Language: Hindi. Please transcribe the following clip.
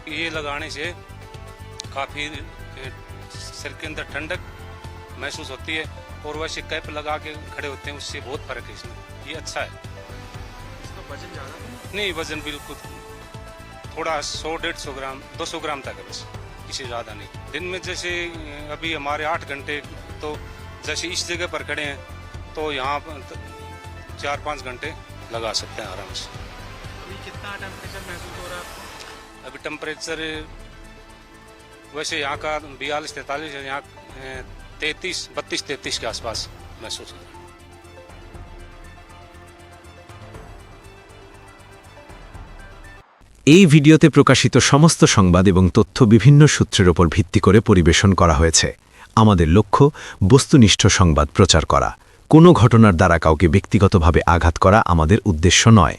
ये लगाने से काफ़ी सिर के अंदर ठंडक महसूस होती है और वैसे कैप लगा के खड़े होते हैं उससे बहुत फ़र्क है इसमें। ये अच्छा है। इसका वजन ज़्यादा नहीं, वज़न बिल्कुल थोड़ा 100-150 ग्राम 200 ग्राम तक है बस, इससे ज़्यादा नहीं। दिन में जैसे अभी हमारे 8 घंटे, तो जैसे इस जगह पर खड़े हैं तो यहाँ 4-5 घंटे लगा सकते हैं आराम से। अभी कितना टेम्परेचर महसूस हो रहा है आपको? अभी टेम्परेचर वैसे यहाँ का 42-43 है, यहाँ 32-33 के आसपास महसूस हो रहा है। এই ভিডিওতে প্রকাশিত সমস্ত সংবাদ এবং তথ্য বিভিন্ন সূত্রের উপর ভিত্তি করে পরিবেশন করা হয়েছে। আমাদের লক্ষ্য বস্তুনিষ্ঠ সংবাদ প্রচার করা। কোনো ঘটনার দ্বারা কাউকে ব্যক্তিগতভাবে আঘাত করা আমাদের উদ্দেশ্য নয়।